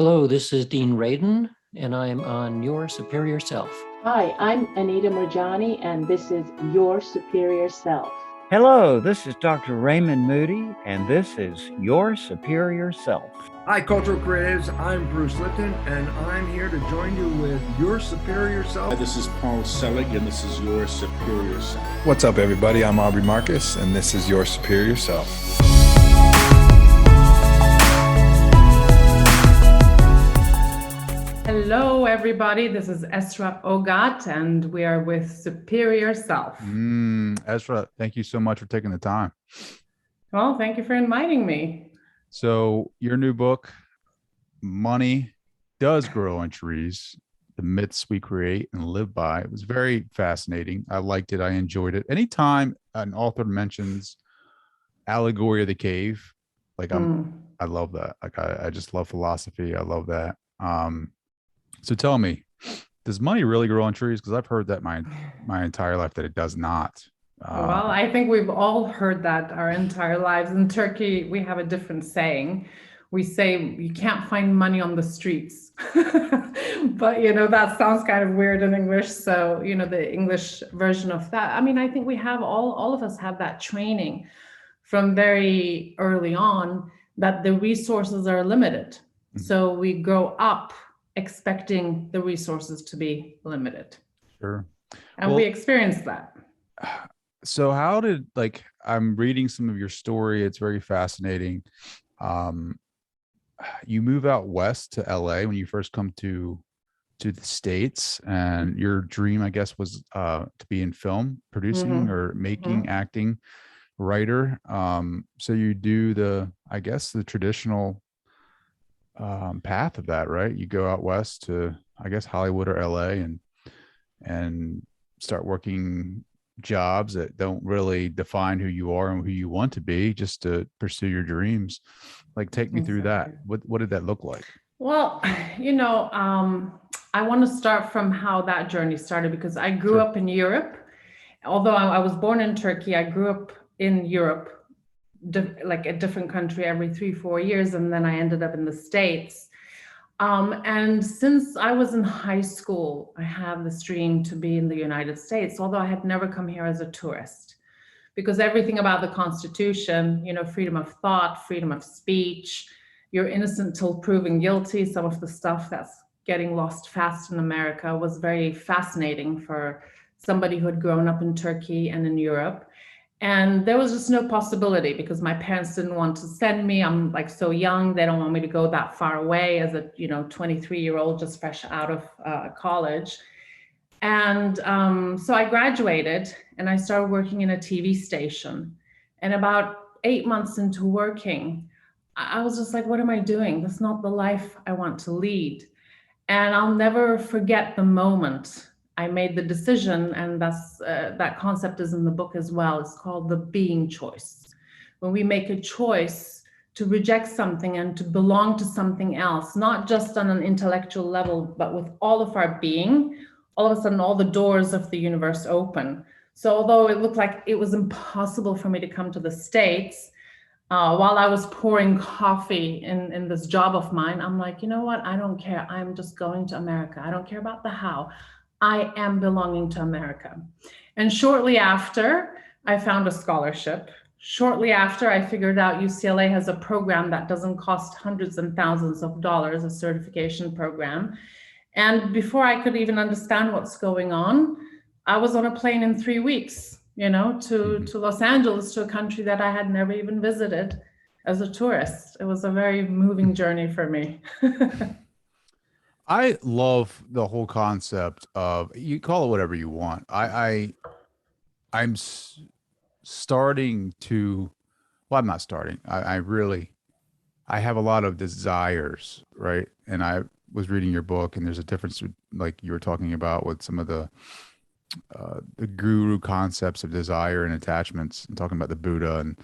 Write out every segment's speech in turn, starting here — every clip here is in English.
Hello, this is Dean Radin, and I'm on Your Superior Self. Hi, I'm Anita Murjani, and this is Your Superior Self. Hello, this is Dr. Raymond Moody, and this is Your Superior Self. Hi, Cultural Creatives. I'm Bruce Lipton, and I'm here to join you with Your Superior Self. This is Paul Selig, and this is Your Superior Self. What's up, everybody? I'm Aubrey Marcus, and this is Your Superior Self. Hello, everybody. This is Esra Ogut, and we are with Superior Self. Esra, thank you so much for taking the time. Well, thank you for inviting me. So your new book, Money Does Grow on Trees, The Myths We Create and Live By. It was very fascinating. I liked it. I enjoyed it. Anytime an author mentions allegory of the cave, I love that. I just love philosophy. I love that. So tell me, does money really grow on trees? Because I've heard that my entire life that it does not. Well, I think we've all heard that our entire lives. In Turkey, we have a different saying. We say you can't find money on the streets. But, that sounds kind of weird in English. So, the English version of that. I mean, I think we have all of us have that training from very early on that the resources are limited. Mm-hmm. So we grow up expecting the resources to be limited. Sure. And we experience that. So how did, I'm reading some of your story. It's very fascinating. You move out west to LA when you first come to the States, and your dream, I guess, was to be in film producing or making, acting, writer. So you do the traditional path of that, right? You go out west to, I guess, Hollywood or LA and start working jobs that don't really define who you are and who you want to be, just to pursue your dreams. Take me through that. What did that look like? Well, I want to start from how that journey started, because I grew up in Europe. Although I was born in Turkey, I grew up in Europe, like a different country every 3-4 years, and then I ended up in the States. And since I was in high school, I had this dream to be in the United States, although I had never come here as a tourist, because everything about the Constitution, freedom of thought, freedom of speech, you're innocent till proven guilty, some of the stuff that's getting lost fast in America was very fascinating for somebody who had grown up in Turkey and in Europe. And there was just no possibility, because my parents didn't want to send me. I'm so young. They don't want me to go that far away as a 23-year-old just fresh out of college. And so I graduated and I started working in a TV station. And about 8 months into working, I was just like, what am I doing? That's not the life I want to lead. And I'll never forget the moment I made the decision, and that's that concept is in the book as well. It's called the being choice. When we make a choice to reject something and to belong to something else, not just on an intellectual level, but with all of our being, all of a sudden all the doors of the universe open. So although it looked like it was impossible for me to come to the States, while I was pouring coffee in this job of mine, I'm like, you know what? I don't care. I'm just going to America. I don't care about the how. I am belonging to America. And shortly after, I found a scholarship. Shortly after, I figured out UCLA has a program that doesn't cost hundreds and thousands of dollars, a certification program. And before I could even understand what's going on, I was on a plane in 3 weeks, to Los Angeles, to a country that I had never even visited as a tourist. It was a very moving journey for me. I love the whole concept of, you call it whatever you want. I'm starting to, well, I'm not starting. I have a lot of desires, right? And I was reading your book, and there's a difference, like you were talking about, with some of the guru concepts of desire and attachments, and talking about the Buddha and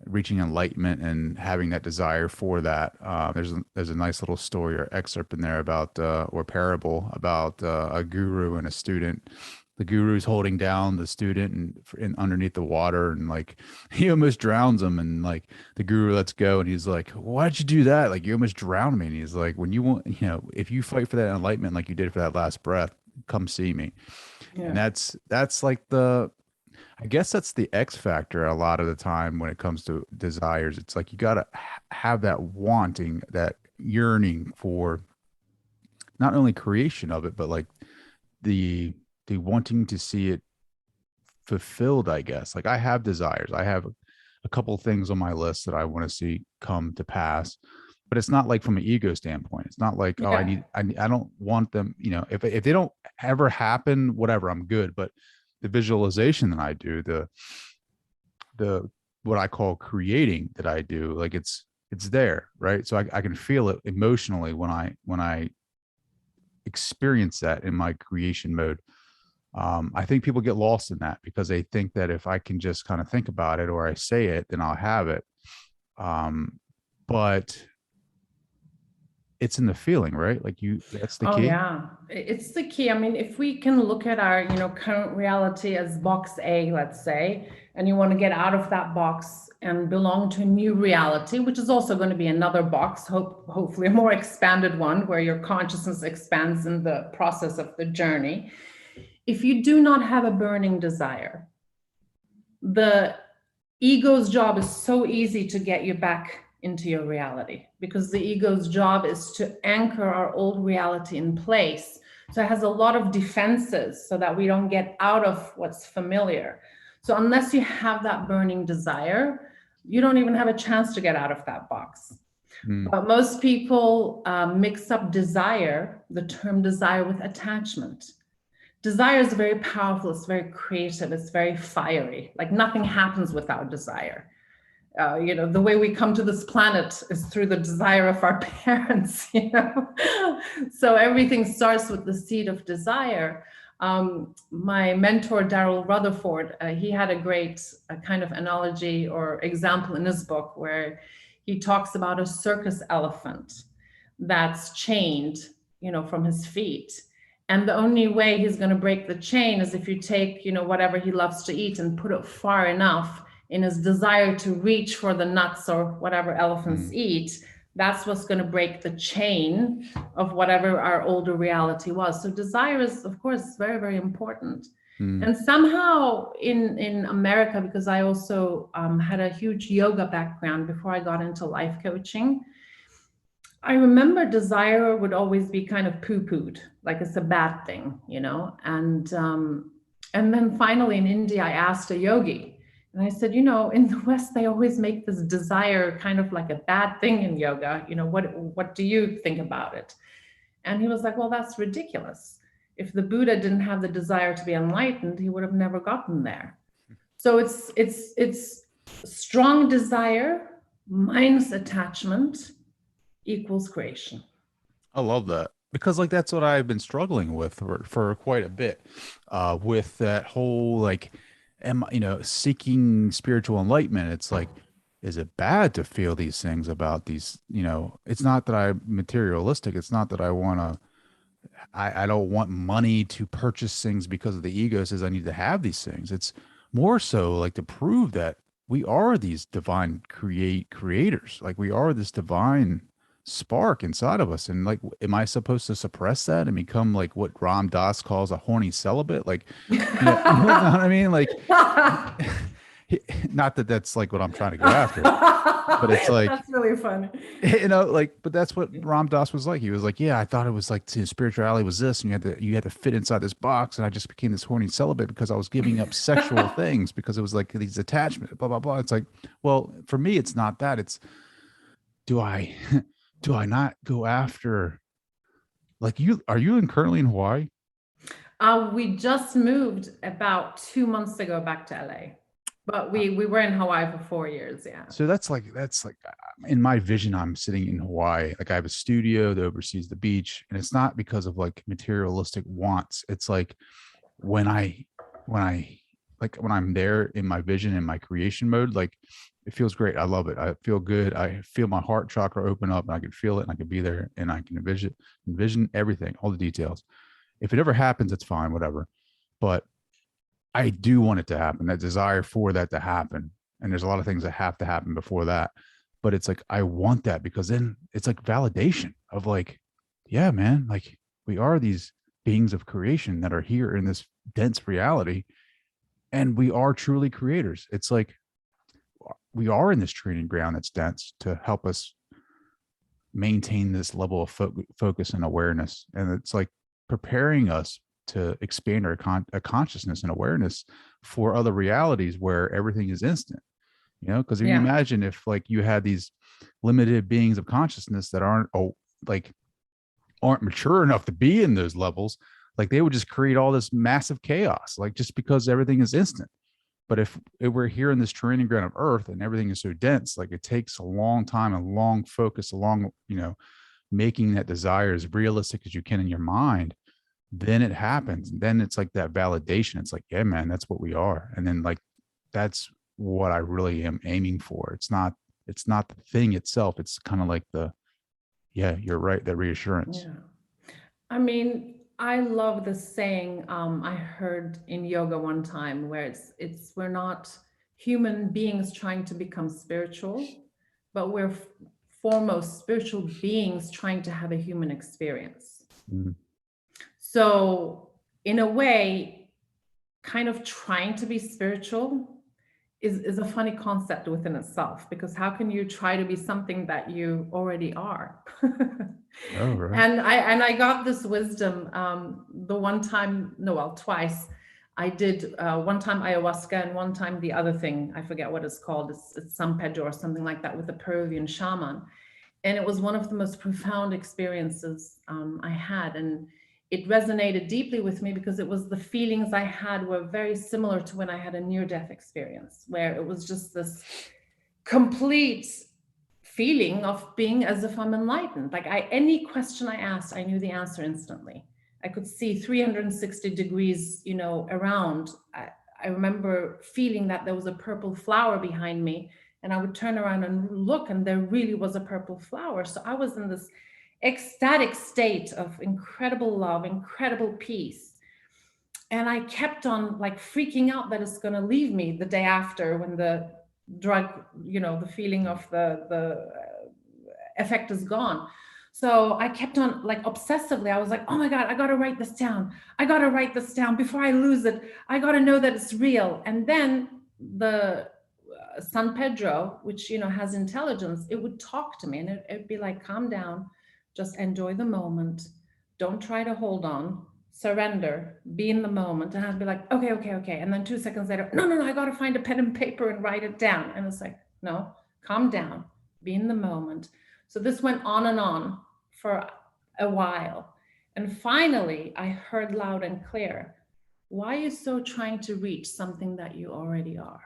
reaching enlightenment and having that desire for that. There's a nice little story or excerpt in there about, or parable about a guru and a student the guru's holding down the student and underneath the water, and like he almost drowns him, and like the guru lets go, and he's like, why'd you do that? Like, you almost drowned me. And he's like, when you want, if you fight for that enlightenment like you did for that last breath, come see me. Yeah. And that's like I guess that's the X factor a lot of the time when it comes to desires. It's like you got to have that wanting, that yearning for not only creation of it, but like the wanting to see it fulfilled, I guess. Like, I have desires. I have a couple things on my list that I want to see come to pass, but it's not like from an ego standpoint. It's not like, Yeah. I don't want them, if they don't ever happen, whatever, I'm good. But the visualization that I do, the what I call creating that I do, like it's there, right? So I can feel it emotionally when I experience that in my creation mode. I think people get lost in that because they think that if I can just kind of think about it or I say it, then I'll have it. But it's in the feeling, right? Like that's the key. Oh yeah, it's the key. I mean, if we can look at our, current reality as box A, let's say, and you want to get out of that box and belong to a new reality, which is also going to be another box, hopefully a more expanded one where your consciousness expands in the process of the journey. If you do not have a burning desire, the ego's job is so easy to get you back into your reality, because the ego's job is to anchor our old reality in place. So it has a lot of defenses so that we don't get out of what's familiar. So unless you have that burning desire, you don't even have a chance to get out of that box. But most people mix up desire, the term desire, with attachment. Desire is very powerful, it's very creative, it's very fiery. Like, nothing happens without desire. The way we come to this planet is through the desire of our parents, So everything starts with the seed of desire. My mentor, Daryl Rutherford, he had a great kind of analogy or example in his book where he talks about a circus elephant that's chained, from his feet. And the only way he's going to break the chain is if you take, whatever he loves to eat and put it far enough in his desire to reach for the nuts or whatever elephants eat. That's what's going to break the chain of whatever our older reality was. So desire is, of course, very, very important. And somehow in America, because I also had a huge yoga background before I got into life coaching, I remember desire would always be kind of poo-pooed, like it's a bad thing, And then finally in India, I asked a yogi, and I said, in the West, they always make this desire kind of like a bad thing in yoga. What do you think about it? And he was like, well, that's ridiculous. If the Buddha didn't have the desire to be enlightened, he would have never gotten there. So it's strong desire minus attachment equals creation. I love that, because like that's what I've been struggling with for quite a bit, with that whole like, seeking spiritual enlightenment. It's like, is it bad to feel these things about these? It's not that I'm materialistic. It's not that I don't want money to purchase things because of the ego says I need to have these things. It's more so like to prove that we are these divine creators. Like, we are this divine spark inside of us. And like, am I supposed to suppress that and become like what Ram Dass calls a horny celibate? Like, you know what I mean? Like, not that that's like what I'm trying to go after, but it's like, that's really funny. But that's what Ram Dass was like. He was like, yeah, I thought it was like spirituality was this, and you had to fit inside this box. And I just became this horny celibate because I was giving up sexual things because it was like these attachments, blah, blah, blah. It's like, well, for me, it's not that. It's, do I not go after, like, are you currently in Hawaii? We just moved about 2 months ago back to LA, but we were in Hawaii for 4 years. Yeah. So that's like in my vision, I'm sitting in Hawaii. Like, I have a studio that oversees the beach, and it's not because of like materialistic wants. It's like when I'm there in my vision, in my creation mode, like, it feels great. I love it. I feel good. I feel my heart chakra open up, and I can feel it, and I can be there, and I can envision everything, all the details. If it ever happens, it's fine, whatever. but I do want it to happen, that desire for that to happen. And there's a lot of things that have to happen before that. But it's like, I want that, because then it's like validation of like, yeah, man, like we are these beings of creation that are here in this dense reality. And we are truly creators. It's like, we are in this training ground that's dense to help us maintain this level of focus and awareness. And it's like preparing us to expand our consciousness and awareness for other realities where everything is instant, you know, because if you imagine if like you had these limited beings of consciousness that aren't mature enough to be in those levels, like they would just create all this massive chaos, like just because everything is instant. But if we're here in this training ground of Earth and everything is so dense, like it takes a long time, a long focus, a long, you know, making that desire as realistic as you can in your mind, then it happens. And then it's like that validation. It's like, yeah, man, that's what we are. And then like, that's what I really am aiming for. It's not the thing itself. It's kind of like yeah, you're right, that reassurance. Yeah. I mean, I love the saying I heard in yoga one time where it's we're not human beings trying to become spiritual, but we're foremost spiritual beings trying to have a human experience. Mm-hmm. So in a way, kind of trying to be spiritual is a funny concept within itself, because how can you try to be something that you already are? Oh, right. And I got this wisdom the one time, no, well, twice. I did one time ayahuasca and one time the other thing, I forget what it's called. It's San Pedro or something like that with a Peruvian shaman. And it was one of the most profound experiences I had. And it resonated deeply with me because it was the feelings I had were very similar to when I had a near-death experience, where it was just this complete feeling of being as if I'm enlightened. Like any question I asked, I knew the answer instantly. I could see 360 degrees, you know, around. I remember feeling that there was a purple flower behind me, and I would turn around and look, and there really was a purple flower. So I was in this ecstatic state of incredible love, incredible peace. And I kept on like freaking out that it's going to leave me the day after when the drug, you know, the feeling of the effect is gone. So I kept on like obsessively, I was like, oh my God, I got to write this down. I got to write this down before I lose it. I got to know that it's real. And then the San Pedro, which, you know, has intelligence, it would talk to me and it'd be like, calm down, just enjoy the moment. Don't try to hold on, surrender, be in the moment. And I'd be like, okay. And then 2 seconds later, no, I got to find a pen and paper and write it down. And it's like, no, calm down, be in the moment. So this went on and on for a while. And finally, I heard loud and clear, why are you so trying to reach something that you already are?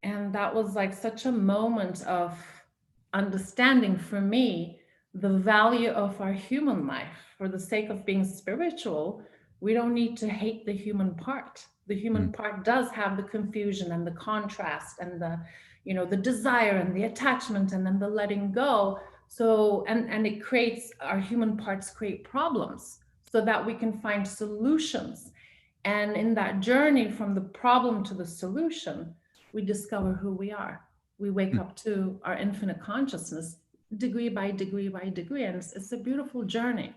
And that was like such a moment of understanding for me the value of our human life. For the sake of being spiritual, we don't need to hate the human part. The human part does have the confusion and the contrast and the, you know, the desire and the attachment and then the letting go. So, and it creates, our human parts create problems so that we can find solutions. And in that journey from the problem to the solution, we discover who we are. We wake up to our infinite consciousness degree by degree by degree. And it's a beautiful journey.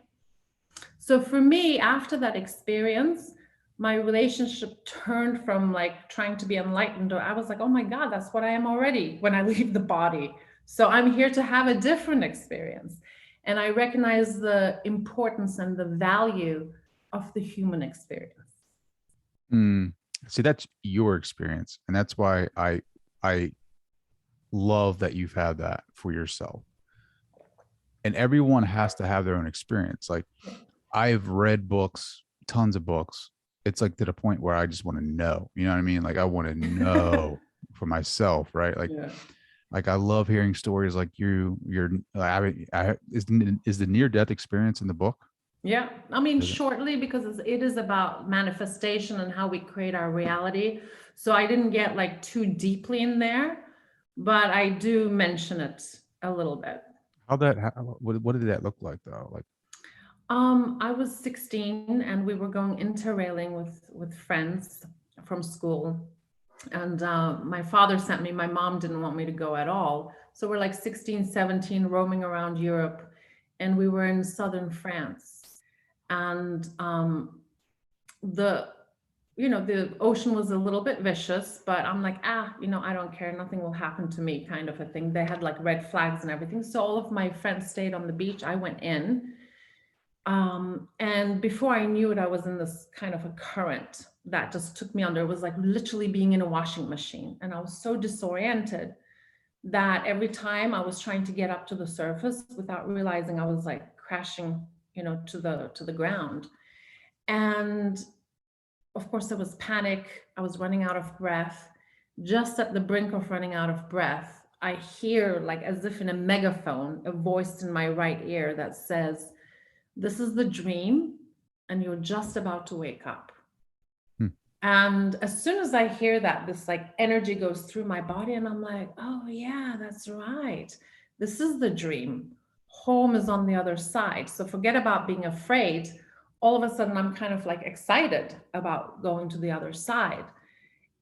So for me, after that experience, my relationship turned from like trying to be enlightened, or I was like, oh my God, that's what I am already when I leave the body. So I'm here to have a different experience. And I recognize the importance and the value of the human experience. See, that's your experience. And that's why I love that you've had that for yourself. And everyone has to have their own experience. Like I've read books, tons of books. It's like to the point where I just want to know, you know what I mean? Like I want to know for myself, right? Like, like I love hearing stories like is the near-death experience in the book? Yeah, I mean, shortly, because it is about manifestation and how we create our reality. So I didn't get like too deeply in there, but I do mention it a little bit. What did that look like though? Like, I was 16 and we were going interrailing with friends from school. And my father sent me, my mom didn't want me to go at all. So we're like 16, 17, roaming around Europe. And we were in southern France. And the ocean was a little bit vicious, but I'm like, I don't care. Nothing will happen to me, kind of a thing. They had like red flags and everything. So all of my friends stayed on the beach. I went in. And before I knew it, I was in this kind of a current that just took me under. It was like literally being in a washing machine. And I was so disoriented that every time I was trying to get up to the surface without realizing, I was like crashing, to the ground. And of course there was panic. I was running out of breath. Just at the brink of running out of breath, I hear, like as if in a megaphone, a voice in my right ear that says, "This is the dream and you're just about to wake up." And as soon as I hear that, this like energy goes through my body and I'm like, oh yeah, that's right. This is the dream. Home is on the other side. So forget about being afraid. All of a sudden I'm kind of like excited about going to the other side.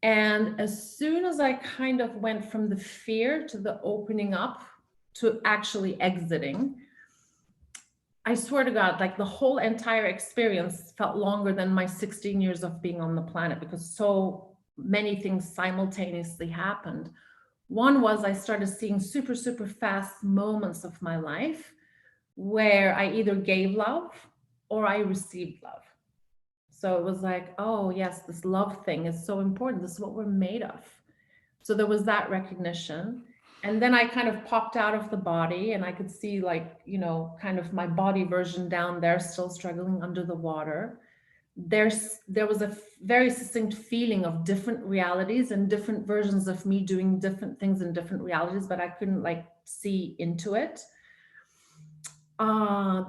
And as soon as I kind of went from the fear to the opening up to actually exiting, I swear to God, like the whole entire experience felt longer than my 16 years of being on the planet, because so many things simultaneously happened. One was I started seeing super, super fast moments of my life where I either gave love or I received love. So it was like, oh yes, this love thing is so important. This is what we're made of. So there was that recognition. And then I kind of popped out of the body and I could see like, kind of my body version down there still struggling under the water. There was a very succinct feeling of different realities and different versions of me doing different things in different realities, but I couldn't like see into it.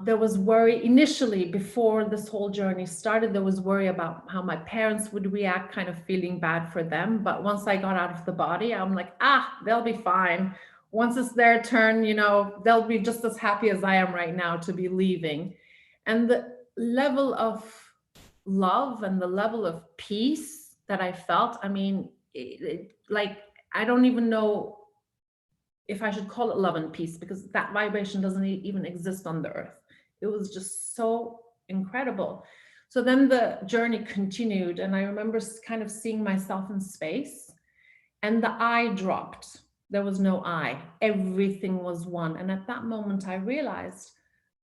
There was worry initially before this whole journey started. There was worry about how my parents would react, kind of feeling bad for them. But once I got out of the body, I'm like, they'll be fine. Once it's their turn, they'll be just as happy as I am right now to be leaving. And the level of love and the level of peace that I felt, I mean, like, I don't even know if I should call it love and peace, because that vibration doesn't even exist on the earth. It was just so incredible. So then the journey continued, and I remember kind of seeing myself in space, and the I dropped. There was no I. Everything was one. And at that moment, I realized,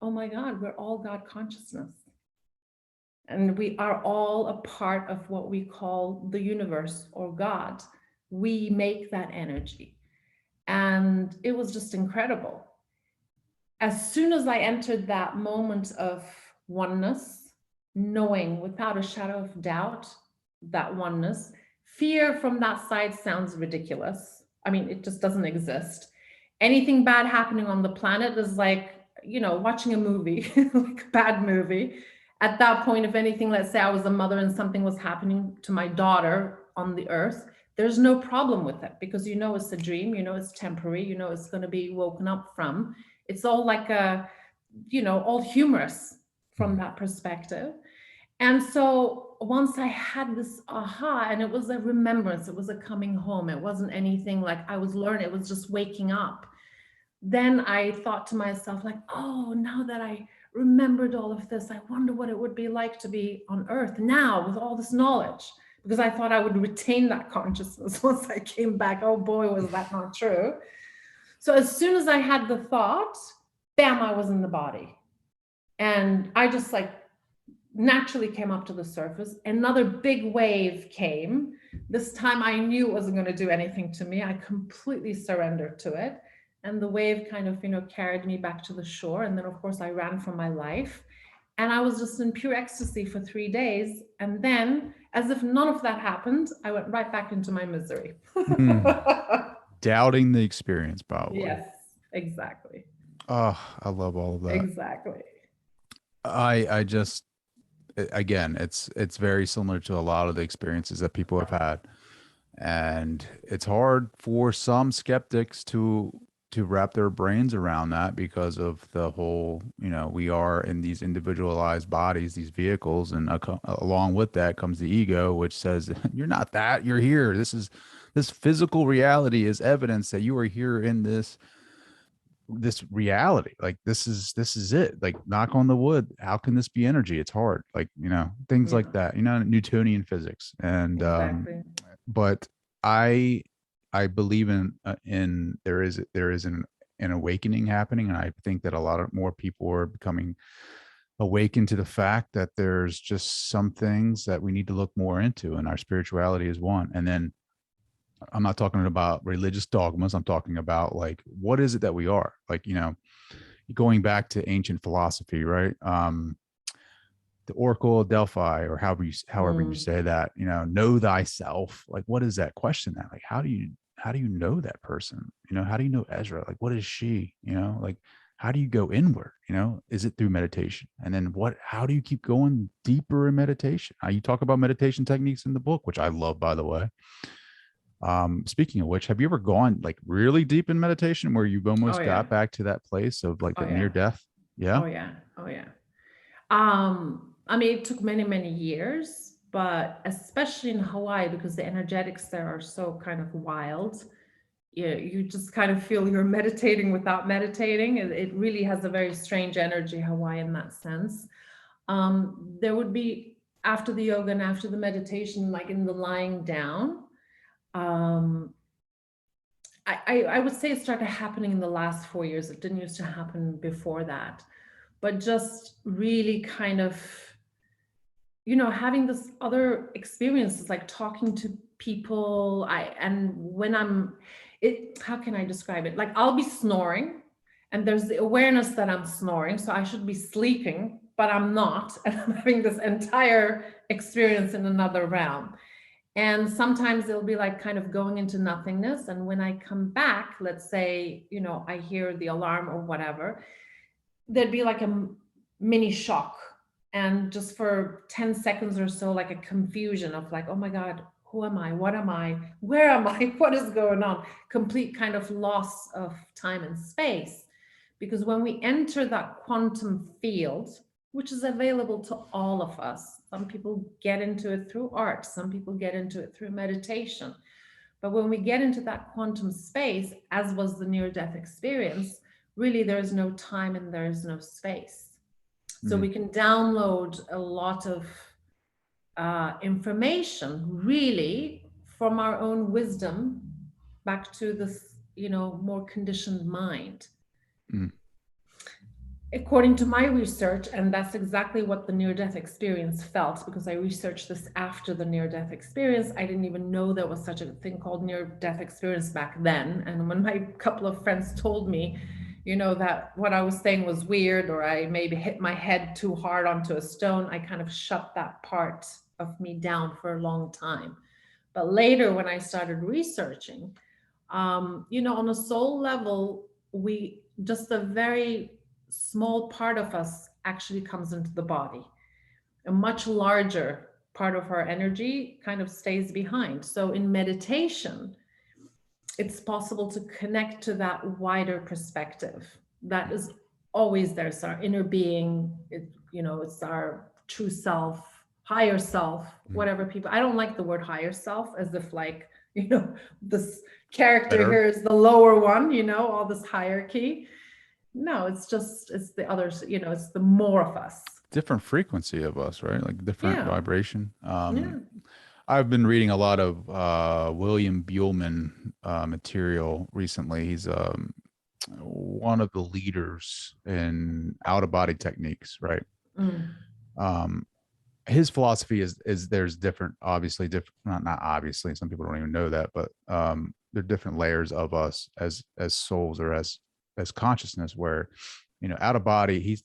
oh my God, we're all God consciousness. And we are all a part of what we call the universe or God. We make that energy. And it was just incredible. As soon as I entered that moment of oneness, knowing without a shadow of doubt that oneness, fear from that side sounds ridiculous. I mean, it just doesn't exist. Anything bad happening on the planet is like, watching a movie, like a bad movie. At that point, if anything, let's say I was a mother and something was happening to my daughter on the earth, there's no problem with it, because it's a dream, it's temporary, it's going to be woken up from. It's all like all humorous from that perspective. And so once I had this aha, and it was a remembrance, it was a coming home, it wasn't anything like I was learning, it was just waking up. Then I thought to myself, like, oh, now that I remembered all of this, I wonder what it would be like to be on earth now with all this knowledge. Because I thought I would retain that consciousness once I came back. Oh boy, was that not true. So as soon as I had the thought, bam, I was in the body. And I just like naturally came up to the surface. Another big wave came. This time I knew it wasn't going to do anything to me. I completely surrendered to it. And the wave kind of, carried me back to the shore. And then of course I ran for my life. And I was just in pure ecstasy for 3 days. And then, as if none of that happened, I went right back into my misery. Doubting the experience, probably. Yes, exactly. Oh, I love all of that. Exactly. I just, again, it's very similar to a lot of the experiences that people have had. And it's hard for some skeptics to to wrap their brains around that because of the whole, we are in these individualized bodies, these vehicles, and along with that comes the ego, which says you're not that, you're here. This physical reality is evidence that you are here in this reality. Like this is it. Like, knock on the wood, how can this be energy? It's hard. Like, things like that, Newtonian physics. And Exactly. but I believe in there is an awakening happening, and I think that a lot of more people are becoming awakened to the fact that there's just some things that we need to look more into, and our spirituality is one. And then I'm not talking about religious dogmas. I'm talking about, like, what is it that we are? Like, going back to ancient philosophy, right? The Oracle of Delphi, or however you say that, know thyself. Like, what is that? Question that. Like, how do you know that person? How do you know Ezra? Like, what is she? Like, how do you go inward? Is it through meditation? And then how do you keep going deeper in meditation? You talk about meditation techniques in the book, which I love, by the way. Speaking of which, have you ever gone like really deep in meditation where you've almost got back to that place of like the near death? Yeah. Oh yeah. I mean, it took many, many years, but especially in Hawaii, because the energetics there are so kind of wild. You just kind of feel you're meditating without meditating. It really has a very strange energy, Hawaii, in that sense. There would be, after the yoga and after the meditation, like in the lying down, I would say it started happening in the last 4 years. It didn't used to happen before that, but just really kind of, having this other experiences, like talking to people. How can I describe it? Like, I'll be snoring and there's the awareness that I'm snoring. So I should be sleeping, but I'm not. And I'm having this entire experience in another realm. And sometimes it'll be like kind of going into nothingness. And when I come back, let's say, I hear the alarm or whatever, there'd be like a mini shock. And just for 10 seconds or so, like a confusion of like, oh my God, who am I? What am I? Where am I? What is going on? Complete kind of loss of time and space. Because when we enter that quantum field, which is available to all of us, some people get into it through art, some people get into it through meditation. But when we get into that quantum space, as was the near-death experience, really there's no time and there's no space. So we can download a lot of information, really, from our own wisdom back to this, more conditioned mind. According to my research, and that's exactly what the near-death experience felt, because I researched this after the near-death experience. I didn't even know there was such a thing called near-death experience back then. And when my couple of friends told me, that what I was saying was weird, or I maybe hit my head too hard onto a stone, I kind of shut that part of me down for a long time. But later, when I started researching, on a soul level, just a very small part of us actually comes into the body. A much larger part of our energy kind of stays behind. So in meditation, it's possible to connect to that wider perspective that is always there. It's our inner being, it's our true self, higher self, whatever people, I don't like the word higher self, as if like, this character here is the lower one, all this hierarchy. No, it's the others, it's the more of us. Different frequency of us, right? Like different vibration. I've been reading a lot of William Buhlman material recently. He's one of the leaders in out-of-body techniques, right? His philosophy is there's different, obviously different, not obviously, some people don't even know that, but there are different layers of us as souls, or as consciousness, where, out of body,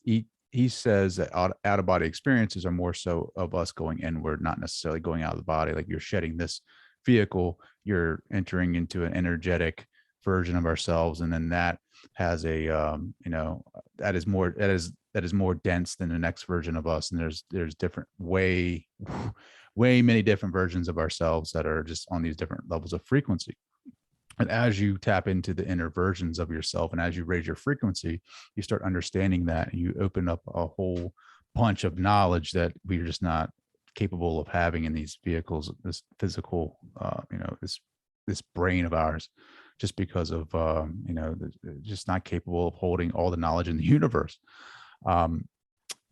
he says that out of body experiences are more so of us going inward, not necessarily going out of the body. Like, you're shedding this vehicle, you're entering into an energetic version of ourselves, and then that has a that is more dense than the next version of us. And there's different way many different versions of ourselves that are just on these different levels of frequency. And as you tap into the inner versions of yourself and as you raise your frequency, you start understanding that, and you open up a whole bunch of knowledge that we're just not capable of having in these vehicles, this physical, this brain of ours, just because of, just not capable of holding all the knowledge in the universe.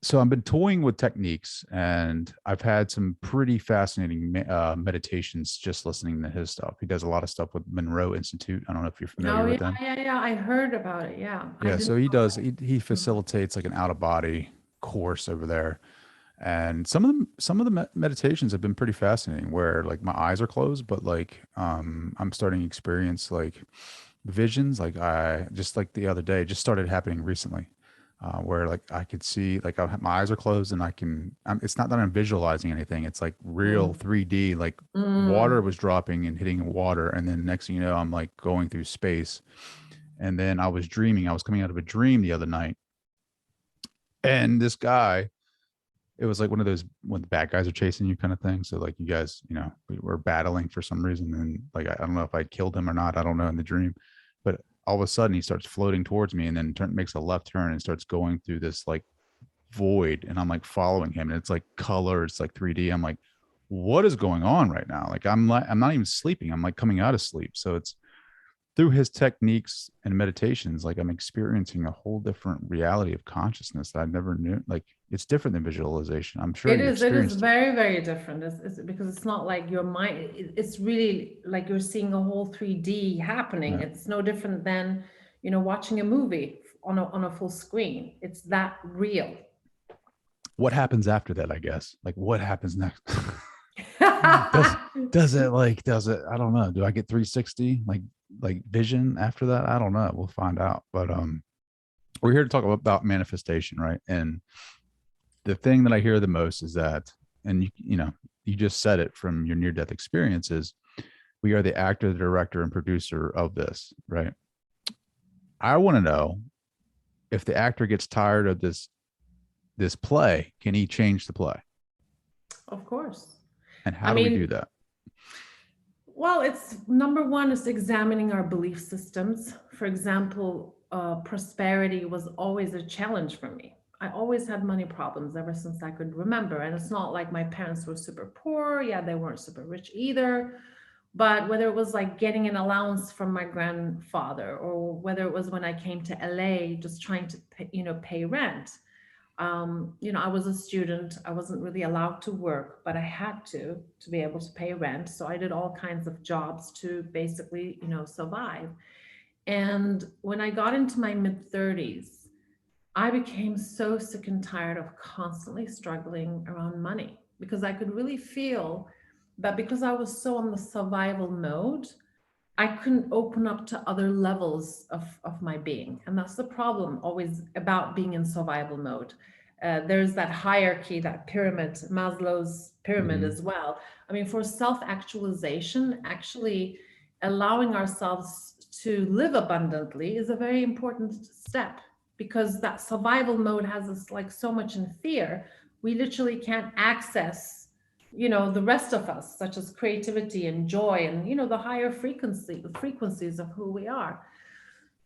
So I've been toying with techniques, and I've had some pretty fascinating meditations just listening to his stuff. He does a lot of stuff with Monroe Institute. I don't know if you're familiar with them. Yeah. I heard about it. Yeah. Yeah. So he facilitates like an out of body course over there. And some of the meditations have been pretty fascinating, where like my eyes are closed, but like I'm starting to experience like visions. Like I just, like the other day, just started happening recently. Where like I could see, like my eyes are closed and it's not that I'm visualizing anything. It's like real 3D, like water was dropping and hitting water. And then next thing you know, I'm like going through space. And then I was dreaming. I was coming out of a dream the other night. And this guy, it was like one of those when the bad guys are chasing you kind of thing. So like you guys, we were battling for some reason. And like, I don't know if I killed him or not. I don't know in the dream, but all of a sudden he starts floating towards me and then makes a left turn and starts going through this like void. And I'm like following him, and it's like color, it's like 3D. I'm like, what is going on right now? Like, I'm not even sleeping. I'm like coming out of sleep. So it's through his techniques and meditations, like I'm experiencing a whole different reality of consciousness that I never knew. Like it's different than visualization. I'm sure it is very, very different. It's because it's not like your mind, it's really like you're seeing a whole 3D happening. Yeah. It's no different than, watching a movie on a full screen. It's that real. What happens after that, I guess? Like what happens next? does it, I don't know. Do I get 360 like vision after that? I don't know. We'll find out. But we're here to talk about manifestation, right? And the thing that I hear the most is that, and you just said it from your near-death experiences, we are the actor, the director, and producer of this, right? I want to know if the actor gets tired of this play, can he change the play? Of course. And how do we do that? Well, it's number one is examining our belief systems. For example, prosperity was always a challenge for me. I always had money problems ever since I could remember. And it's not like my parents were super poor. Yeah, they weren't super rich either. But whether it was like getting an allowance from my grandfather, or whether it was when I came to LA, just trying to pay rent. I was a student. I wasn't really allowed to work, but I had to be able to pay rent. So I did all kinds of jobs to basically, survive. And when I got into my mid-30s, I became so sick and tired of constantly struggling around money, because I could really feel that because I was so on the survival mode, I couldn't open up to other levels of my being. And that's the problem always about being in survival mode. There's that hierarchy, that pyramid, Maslow's pyramid as well. I mean, for self-actualization, actually allowing ourselves to live abundantly is a very important step, because that survival mode has us like so much in fear. We literally can't access the rest of us, such as creativity and joy and, the higher frequencies of who we are.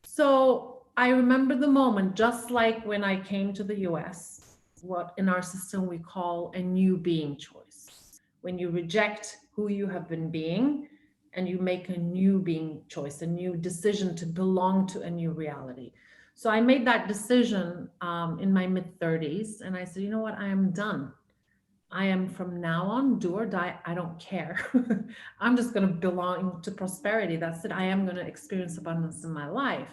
So I remember the moment, just like when I came to the US, what in our system we call a new being choice. When you reject who you have been being and you make a new being choice, a new decision to belong to a new reality. So I made that decision in my mid-30s, and I said, you know what, I am done. I am from now on, do or die, I don't care. I'm just going to belong to prosperity. That's it. I am going to experience abundance in my life.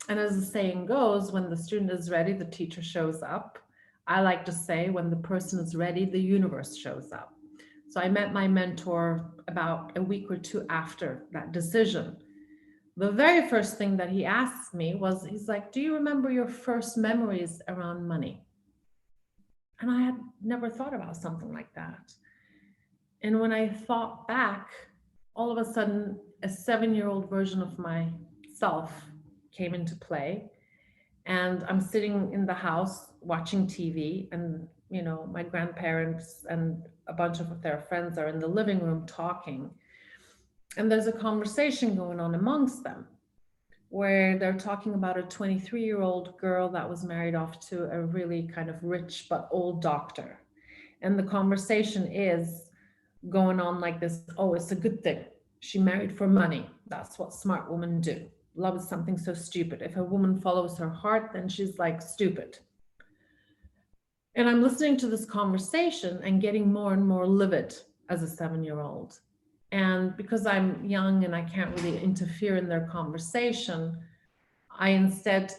And as the saying goes, when the student is ready, the teacher shows up. I like to say, when the person is ready, the universe shows up. So I met my mentor about a week or two after that decision. The very first thing that he asked me was, he's like, do you remember your first memories around money? And I had never thought about something like that. And when I thought back, all of a sudden, a 7-year-old version of myself came into play. And I'm sitting in the house watching TV, and my grandparents and a bunch of their friends are in the living room talking. And there's a conversation going on amongst them where they're talking about a 23-year-old girl that was married off to a really kind of rich but old doctor. And the conversation is going on like this: oh, it's a good thing she married for money. That's what smart women do. Love is something so stupid. If a woman follows her heart, then she's like stupid. And I'm listening to this conversation and getting more and more livid as a 7-year-old. And because I'm young and I can't really interfere in their conversation, I instead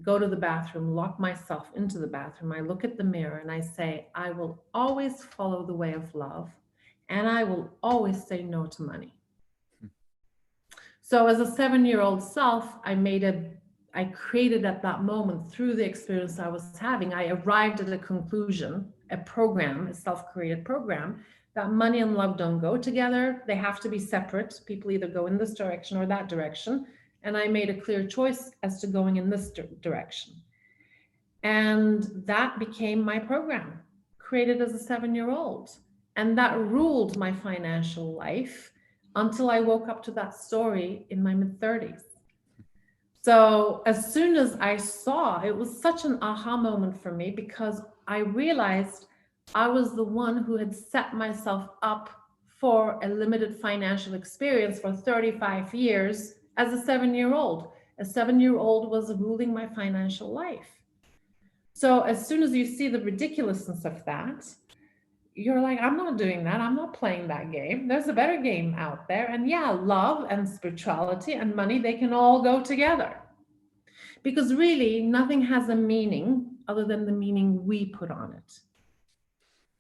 go to the bathroom, lock myself into the bathroom. I look at the mirror and I say, I will always follow the way of love, and I will always say no to money. So as a 7-year-old self, I created at that moment, through the experience I was having, I arrived at a conclusion, a program, a self-created program, that money and love don't go together. They have to be separate. People either go in this direction or that direction. And I made a clear choice as to going in this direction. And that became my program, created as a 7-year-old. And that ruled my financial life until I woke up to that story in my mid-30s. So as soon as I saw, it was such an aha moment for me, because I realized I was the one who had set myself up for a limited financial experience for 35 years as a 7-year-old. A 7-year-old was ruling my financial life. So as soon as you see the ridiculousness of that, you're like, I'm not doing that. I'm not playing that game. There's a better game out there. And yeah, love and spirituality and money, they can all go together. Because really, nothing has a meaning other than the meaning we put on it.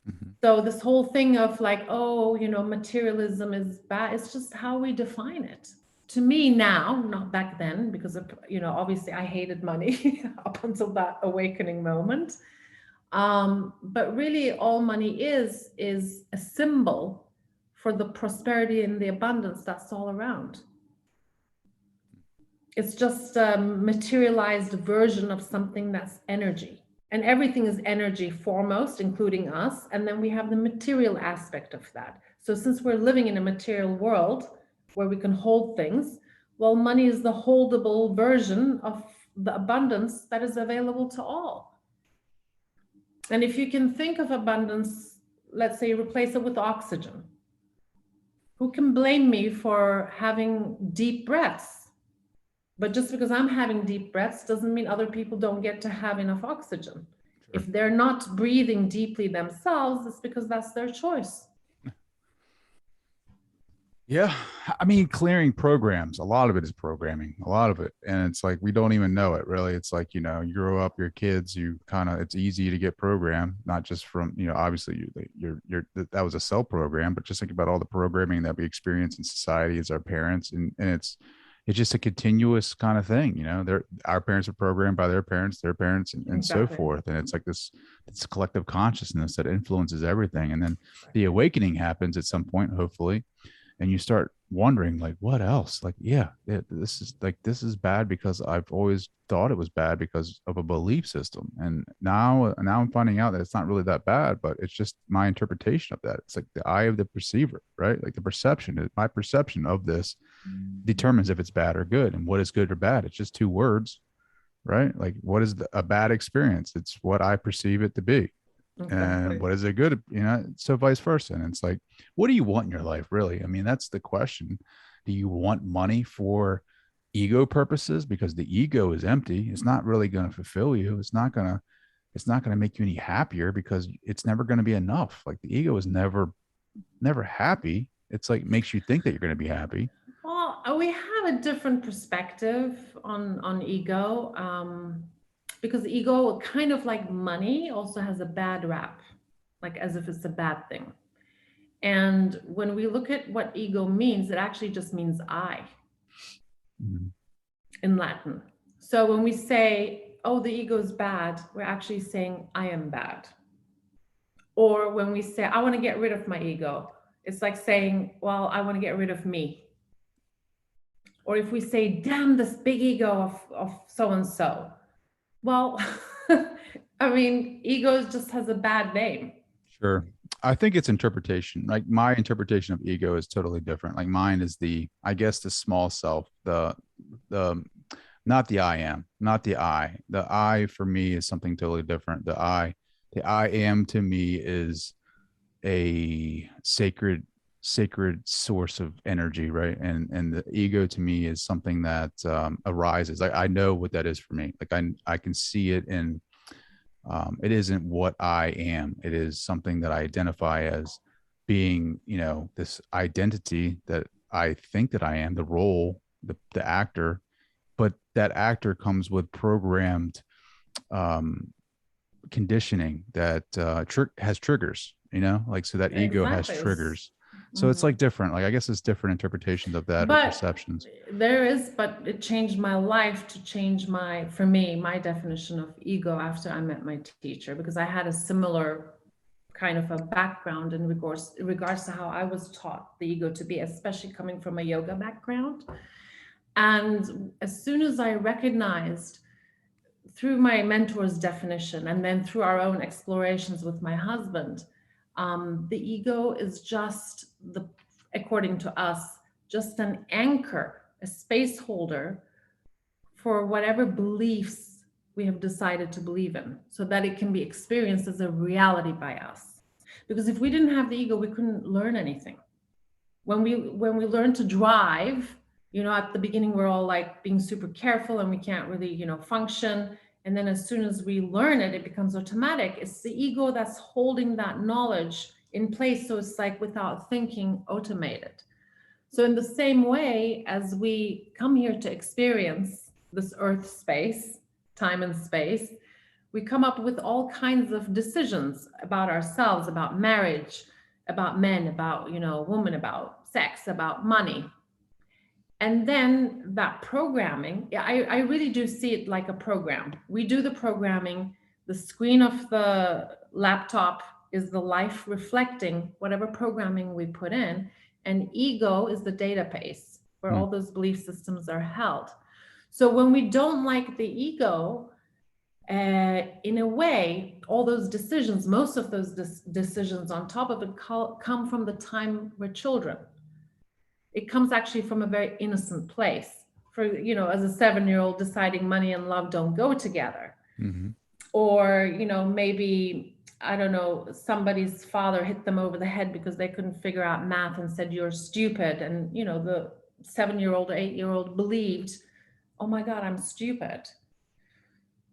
Mm-hmm. So this whole thing of like, oh, materialism is bad, it's just how we define it. To me now, not back then, because of, obviously I hated money up until that awakening moment. But really all money is a symbol for the prosperity and the abundance that's all around. It's just a materialized version of something that's energy. And everything is energy foremost, including us. And then we have the material aspect of that. So since we're living in a material world where we can hold things, well, money is the holdable version of the abundance that is available to all. And if you can think of abundance, let's say replace it with oxygen. Who can blame me for having deep breaths? But just because I'm having deep breaths doesn't mean other people don't get to have enough oxygen. Sure. If they're not breathing deeply themselves, it's because that's their choice. Yeah. I mean, clearing programs, a lot of it is programming, a lot of it. And it's like, we don't even know it really. It's like, you grow up, your kids, it's easy to get programmed, not just from, obviously that was a cell program, but just think about all the programming that we experience in society as our parents. And it's just a continuous kind of thing, our parents are programmed by their parents, and exactly. So forth. And it's like this collective consciousness that influences everything. And then the awakening happens at some point, hopefully. And you start wondering, like, what else? Like, this is bad because I've always thought it was bad because of a belief system. And now I'm finding out that it's not really that bad, but it's just my interpretation of that. It's like the eye of the perceiver, right? Like the perception, my perception of this determines if it's bad or good. And what is good or bad? It's just two words, right? Like, what is a bad experience? It's what I perceive it to be. Exactly. And what is it good? So vice versa. And it's like, what do you want in your life, really? I mean, that's the question. Do you want money for ego purposes? Because the ego is empty. It's not really going to fulfill you. It's not going to make you any happier because it's never going to be enough. Like the ego is never happy. It's like makes you think that you're going to be happy. Well, we have a different perspective on ego. Because ego, kind of like money, also has a bad rap, like as if it's a bad thing. And when we look at what ego means, it actually just means I in Latin. So when we say, oh, the ego is bad, we're actually saying I am bad. Or when we say, I want to get rid of my ego, it's like saying, well, I want to get rid of me. Or if we say, damn, this big ego of so-and-so. Well, I mean, ego just has a bad name. Sure. I think it's interpretation. Like my interpretation of ego is totally different. Like mine is I guess the small self, the not the I am, not the I. The I for me is something totally different. The I am to me is a sacred source of energy, right? And the ego to me is something that arises. I know what that is for me. Like I can see it in it isn't what I am. It is something that I identify as being, this identity that I think that I am, the role, the actor, but that actor comes with programmed conditioning that has triggers, like, so that ego has Exactly. triggers. So it's like different, like, I guess it's different interpretations of that, or perceptions. But it changed my life to change for me, my definition of ego after I met my teacher, because I had a similar kind of a background in regards to how I was taught the ego to be, especially coming from a yoga background. And as soon as I recognized through my mentor's definition and then through our own explorations with my husband, the ego is just according to us, just an anchor, a space holder for whatever beliefs we have decided to believe in, so that it can be experienced as a reality by us. Because if we didn't have the ego, we couldn't learn anything. When we learn to drive, at the beginning, we're all like being super careful and we can't really, function. And then as soon as we learn it, it becomes automatic. It's the ego that's holding that knowledge in place. So it's like without thinking, automated. So in the same way as we come here to experience this earth space, time and space, we come up with all kinds of decisions about ourselves, about marriage, about men, about, women, about sex, about money. And then that programming, I really do see it like a program. We do the programming. The screen of the laptop is the life reflecting whatever programming we put in. And ego is the database where all those belief systems are held. So when we don't like the ego, in a way, all those decisions, most of those decisions on top of it come from the time we're children. It comes actually from a very innocent place. For, as a 7-year-old deciding money and love don't go together. Mm-hmm. Or, maybe, I don't know, somebody's father hit them over the head because they couldn't figure out math and said, you're stupid. And, the 7-year-old or 8-year-old believed, oh my God, I'm stupid.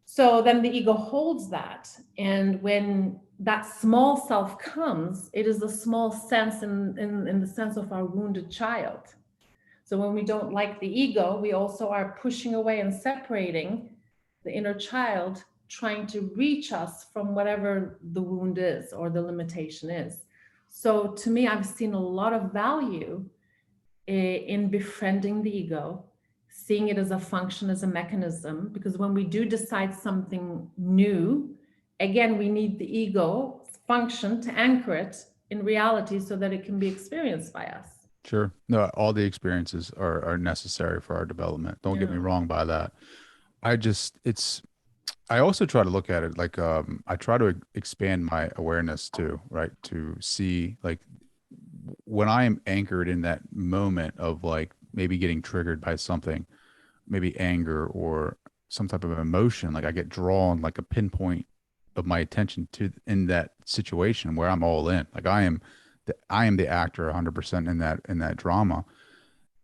So then the ego holds that. And when that small self comes, it is a small sense in the sense of our wounded child. So when we don't like the ego, we also are pushing away and separating the inner child, trying to reach us from whatever the wound is or the limitation is. So to me, I've seen a lot of value in befriending the ego, seeing it as a function, as a mechanism, because when we do decide something new, again, we need the ego function to anchor it in reality so that it can be experienced by us. Sure. No, all the experiences are necessary for our development. Don't get me wrong by that. I also try to look at it like, I try to expand my awareness too, right? To see, like, when I am anchored in that moment of, like, maybe getting triggered by something, maybe anger or some type of emotion, like I get drawn like a pinpoint of my attention to in that situation where I'm all in. Like I am the actor 100% in that drama.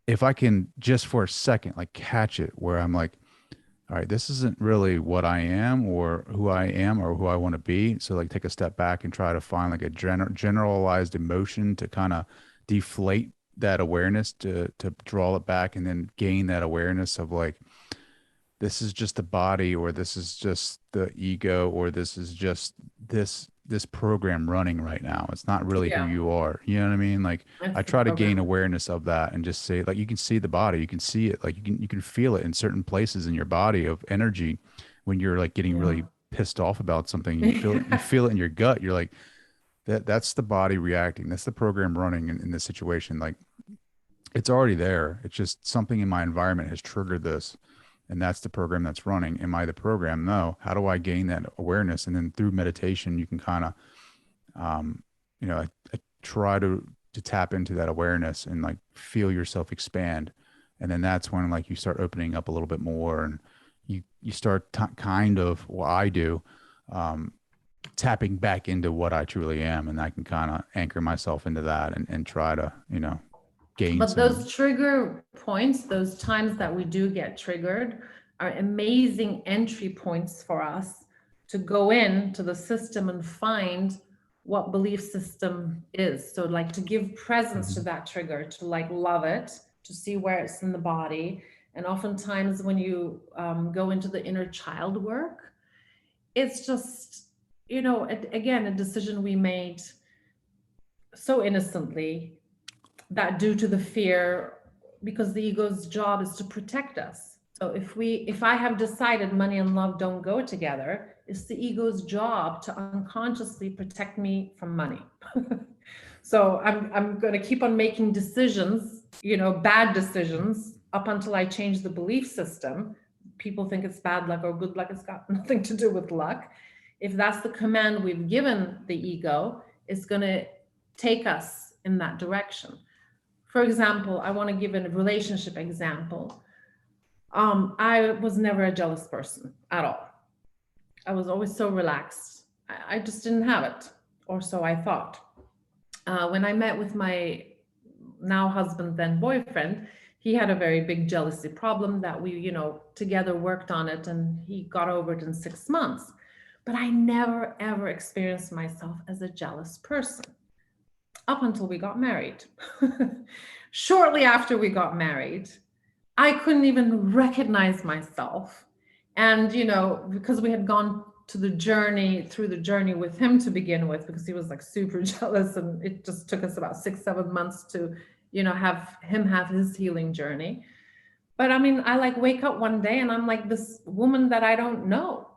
If I can just for a second, like, catch it where I'm like, all right, this isn't really what I am or who I am or who I want to be. So, like, take a step back and try to find like a generalized emotion to kind of deflate that awareness, to draw it back, and then gain that awareness of, like, this is just the body, or this is just the ego, or this is just this program running right now. It's not really who you are. You know what I mean? Like, I try to gain awareness of that and just say, like, you can see the body, you can see it, like you can feel it in certain places in your body of energy when you're like getting really pissed off about something. You feel it in your gut. You're like, that's the body reacting. That's the program running in this situation. Like, it's already there. It's just something in my environment has triggered this. And that's the program that's running. Am I the program? No. How do I gain that awareness? And then through meditation, you can kind of I try to tap into that awareness and like feel yourself expand. And then that's when like you start opening up a little bit more, and you start kind of, well, I do, tapping back into what I truly am. And I can kind of anchor myself into that and try to, gain. But those trigger points, those times that we do get triggered, are amazing entry points for us to go into the system and find what belief system is. So like to give presence to that trigger, to like love it, to see where it's in the body. And oftentimes when you go into the inner child work, it's just, again, a decision we made so innocently, that due to the fear, because the ego's job is to protect us. So if I have decided money and love don't go together, it's the ego's job to unconsciously protect me from money. So I'm going to keep on making decisions, bad decisions, up until I change the belief system. People think it's bad luck or good luck. It's got nothing to do with luck. If that's the command we've given the ego, it's going to take us in that direction. For example, I want to give a relationship example. I was never a jealous person at all. I was always so relaxed. I just didn't have it, or so I thought. When I met with my now husband, then boyfriend, he had a very big jealousy problem that we, together worked on it, and he got over it in 6 months. But I never, ever experienced myself as a jealous person up until we got married. Shortly after we got married, I couldn't even recognize myself. And, because we had gone through the journey with him to begin with, because he was like super jealous, and it just took us about 6-7 months to, have him have his healing journey. But I mean, I like wake up one day and I'm like this woman that I don't know.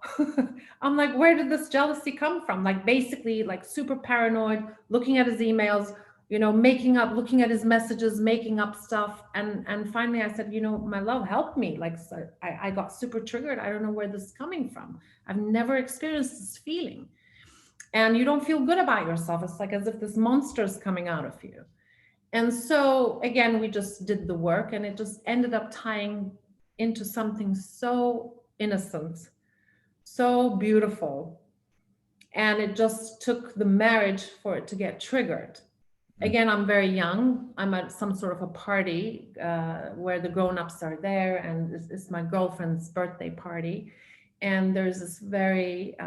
I'm like, where did this jealousy come from? Like basically like super paranoid, looking at his emails, looking at his messages, making up stuff. And finally I said, my love, help me. Like, so I got super triggered. I don't know where this is coming from. I've never experienced this feeling. And you don't feel good about yourself. It's like as if this monster is coming out of you. And so again, we just did the work, and it just ended up tying into something so innocent, so beautiful. And it just took the marriage for it to get triggered. Again, I'm very young. I'm at some sort of a party where the grown-ups are there, and it's my girlfriend's birthday party. And there's this very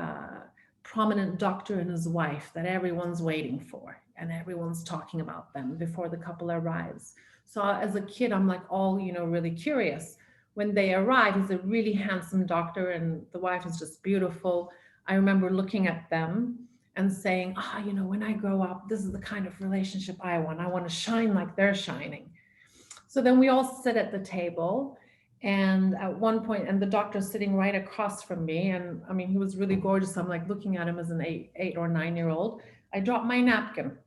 prominent doctor and his wife that everyone's waiting for, and everyone's talking about them before the couple arrives. So as a kid, I'm like all, really curious. When they arrive, he's a really handsome doctor and the wife is just beautiful. I remember looking at them and saying, when I grow up, this is the kind of relationship I want. I want to shine like they're shining. So then we all sit at the table, and at one point, and the doctor's sitting right across from me. And I mean, he was really gorgeous. I'm like looking at him as an 8 or 9-year-old. I dropped my napkin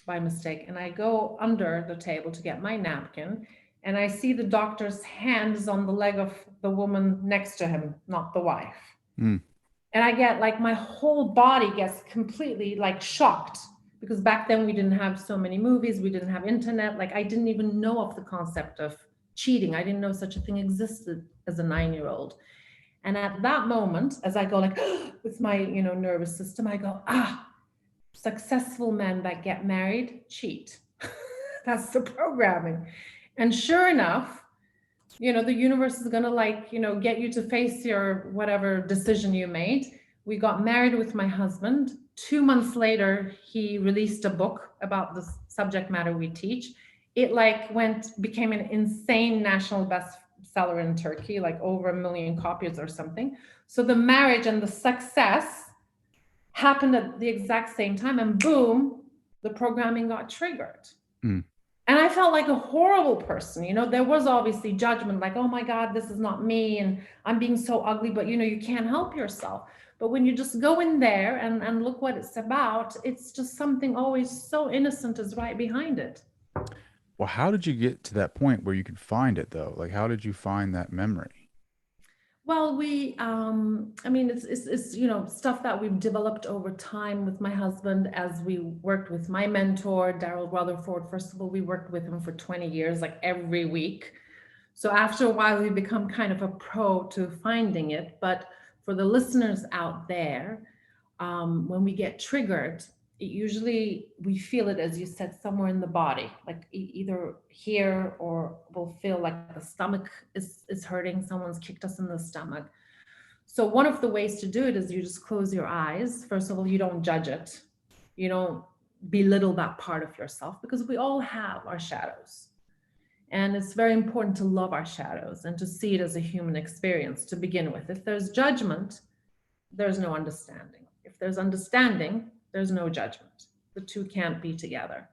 by mistake, and I go under the table to get my napkin, and I see the doctor's hands on the leg of the woman next to him, not the wife. And I get like, my whole body gets completely like shocked, because back then we didn't have so many movies, we didn't have internet. Like I didn't even know of the concept of cheating. I didn't know such a thing existed as a 9-year-old. And at that moment, as I go like with my nervous system, I go, successful men that get married cheat. That's the programming. And sure enough, the universe is going to get you to face your whatever decision you made. We got married with my husband. 2 months later, he released a book about the subject matter we teach. It became an insane national bestseller in Turkey, like over 1 million copies or something. So the marriage and the success happened at the exact same time, and boom, the programming got triggered. And I felt like a horrible person. There was obviously judgment, like, oh my God, this is not me, and I'm being so ugly, but you can't help yourself. But when you just go in there and look what it's about, it's just something always so innocent is right behind it. Well, how did you get to that point where you could find it though? Like, how did you find that memory? Well, I mean, it's, you know, stuff that we've developed over time with my husband as we worked with my mentor, Daryl Rutherford. First of all, we worked with him for 20 years, like every week. So after a while, we become kind of a pro to finding it. But for the listeners out there, when we get triggered, usually we feel it, as you said, somewhere in the body, like either here, or we'll feel like the stomach is hurting. Someone's kicked us in the stomach. So one of the ways to do it is you just close your eyes. First of all, you don't judge it. You don't belittle that part of yourself, because we all have our shadows. And it's very important to love our shadows and to see it as a human experience to begin with. If there's judgment, there's no understanding. If there's understanding, there's no judgment. The two can't be together.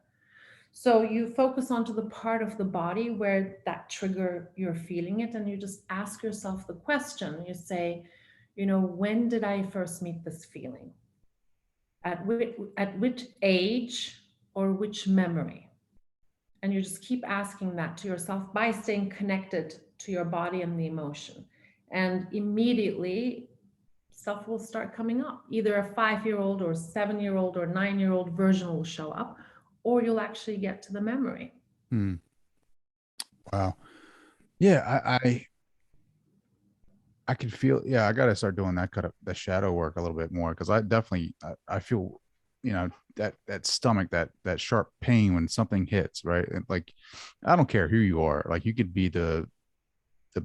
So you focus onto the part of the body where that trigger, you're feeling it, and you just ask yourself the question. You say, you know, when did I first meet this feeling? At which age or which memory? And you just keep asking that to yourself by staying connected to your body and the emotion. And immediately stuff will start coming up. Either a 5-year-old or 7-year-old or 9-year-old version will show up, or you'll actually get to the memory. Wow. Yeah, I can feel, I got to start doing that kind of the shadow work a little bit more, because I definitely, I feel, you know, that stomach, that sharp pain when something hits, right? And like, I don't care who you are. Like, you could be the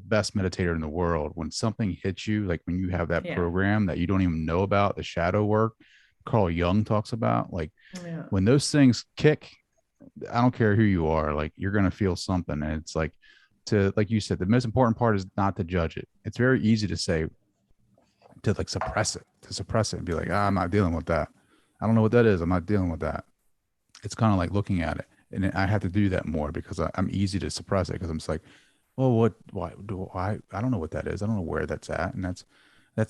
best meditator in the world. When something hits you, like when you have that program that you don't even know about, the shadow work Carl Jung talks about, like when those things kick, I don't care who you are, like you're going to feel something. And it's like, like you said, the most important part is not to judge it. It's very easy to say, to like suppress it and be like, I'm not dealing with that. I don't know what that is. I'm not dealing with that. It's kind of like looking at it. And I have to do that more, because I'm easy to suppress it, because I'm just like, well, why do I don't know what that is. I don't know where that's at. And that's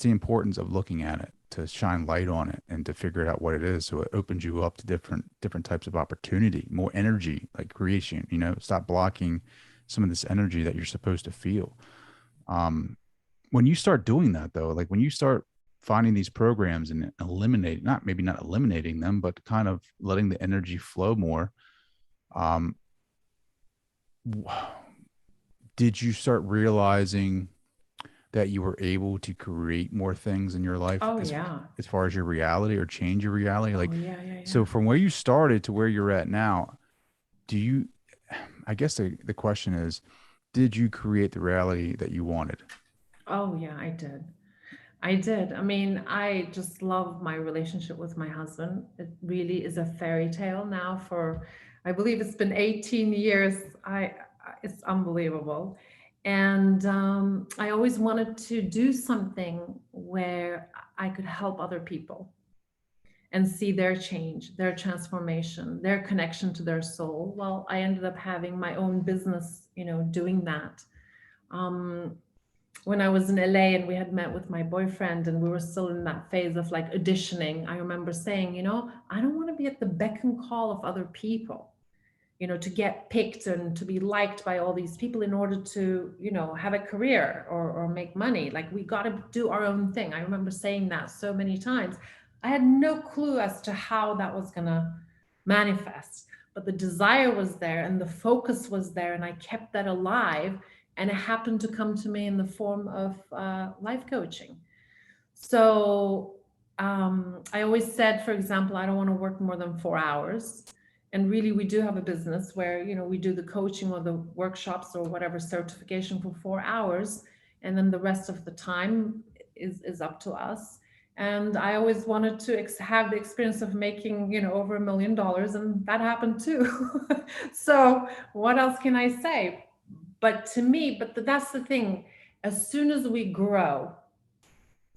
the importance of looking at it, to shine light on it and to figure out what it is. So it opens you up to different types of opportunity, more energy, like creation, you know, stop blocking some of this energy that you're supposed to feel. When you start doing that though, like when you start finding these programs and eliminating, not eliminating them, but kind of letting the energy flow more, did you start realizing that you were able to create more things in your life? As far as your reality, or change your reality? Like, so from where you started to where you're at now, I guess the question is, did you create the reality that you wanted? Oh yeah, I did. I mean, I just love my relationship with my husband. It really is a fairy tale now for, I believe it's been 18 years. It's unbelievable. And I always wanted to do something where I could help other people and see their change, their transformation, their connection to their soul. Well, I ended up having my own business, you know, doing that. When I was in LA and we had met with my boyfriend and we were still in that phase of like auditioning, I remember saying, you know, I don't want to be at the beck and call of other people, you know, to get picked and to be liked by all these people in order to, you know, have a career or make money. Like, we got to do our own thing. I remember saying that so many times. I had no clue as to how that was going to manifest, but the desire was there and the focus was there, and I kept that alive, and it happened to come to me in the form of life coaching. So I always said, for example, I don't want to work more than 4 hours. And really, we do have a business where, you know, we do the coaching or the workshops or whatever certification for 4 hours. And then the rest of the time is up to us. And I always wanted to have the experience of making, you know, over $1 million, and that happened too. So what else can I say? But to me, that's the thing. As soon as we grow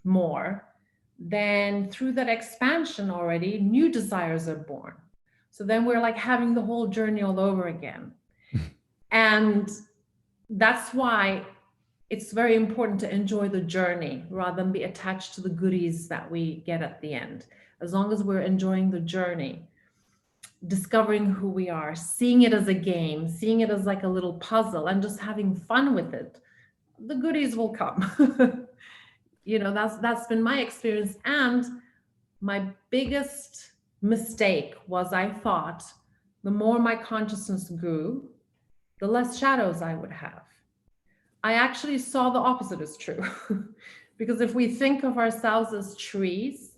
more, then through that expansion already, new desires are born. So then we're like having the whole journey all over again. And that's why it's very important to enjoy the journey rather than be attached to the goodies that we get at the end. As long as we're enjoying the journey, discovering who we are, seeing it as a game, seeing it as like a little puzzle, and just having fun with it, the goodies will come. that's been my experience. And my biggest mistake was I thought the more my consciousness grew, the less shadows I would have. I actually saw the opposite is true. Because if we think of ourselves as trees,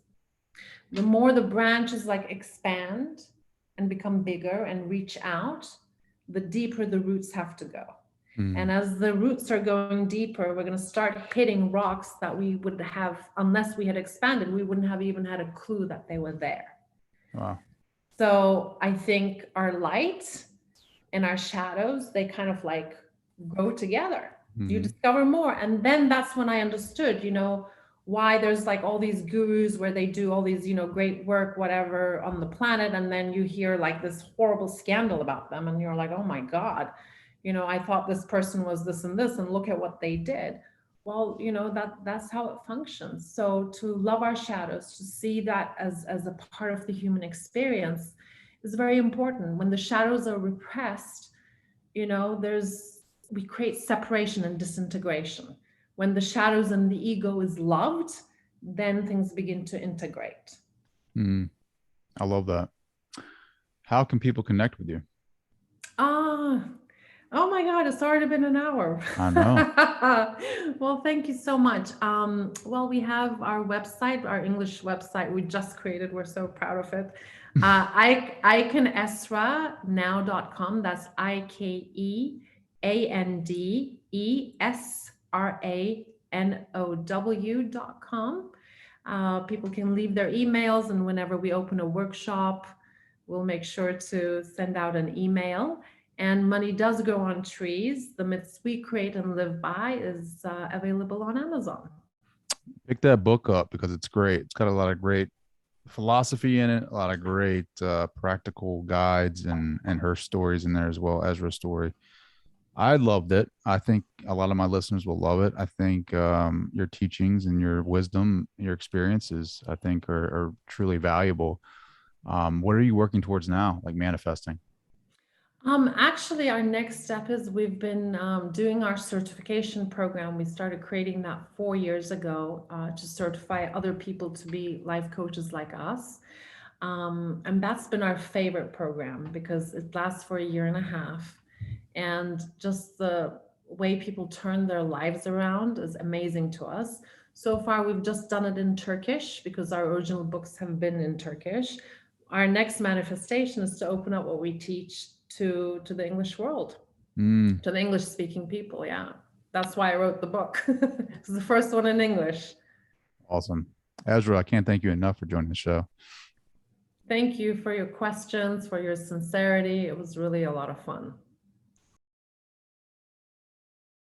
the more the branches like expand and become bigger and reach out, the deeper the roots have to go. And as the roots are going deeper, we're going to start hitting rocks that we would have, unless we had expanded, we wouldn't have even had a clue that they were there. Wow. So I think our light and our shadows, they kind of like go together. You discover more. And then that's when I understood, why there's like all these gurus where they do all these, great work, whatever on the planet. And then you hear like this horrible scandal about them. And you're like, oh my God, I thought this person was this and this, and look at what they did. Well, that's how it functions. So to love our shadows, to see that as a part of the human experience is very important. When the shadows are repressed, we create separation and disintegration. When the shadows and the ego is loved, then things begin to integrate. I love that. How can people connect with you? Oh my God, it's already been an hour. I know. Well, thank you so much. Well, we have our website, our English website we just created. We're so proud of it. Esra.now.com. That's IKEANDESRANOW.com. People can leave their emails, and whenever we open a workshop, we'll make sure to send out an email. And Money Does Grow on Trees, The Myths We Create and Live By is available on Amazon. Pick that book up because it's great. It's got a lot of great philosophy in it, a lot of great practical guides, and her stories in there as well, Ezra's story. I loved it. I think a lot of my listeners will love it. I think your teachings and your wisdom, your experiences, I think are truly valuable. What are you working towards now, like manifesting? Actually, our next step is we've been doing our certification program. We started creating that 4 years ago to certify other people to be life coaches like us. And that's been our favorite program because it lasts for 1.5 years. And just the way people turn their lives around is amazing to us. So far, we've just done it in Turkish because our original books have been in Turkish. Our next manifestation is to open up what we teach to the English world, to the English speaking people. Yeah. That's why I wrote the book. It's the first one in English. Awesome. Ezra, I can't thank you enough for joining the show. Thank you for your questions, for your sincerity. It was really a lot of fun.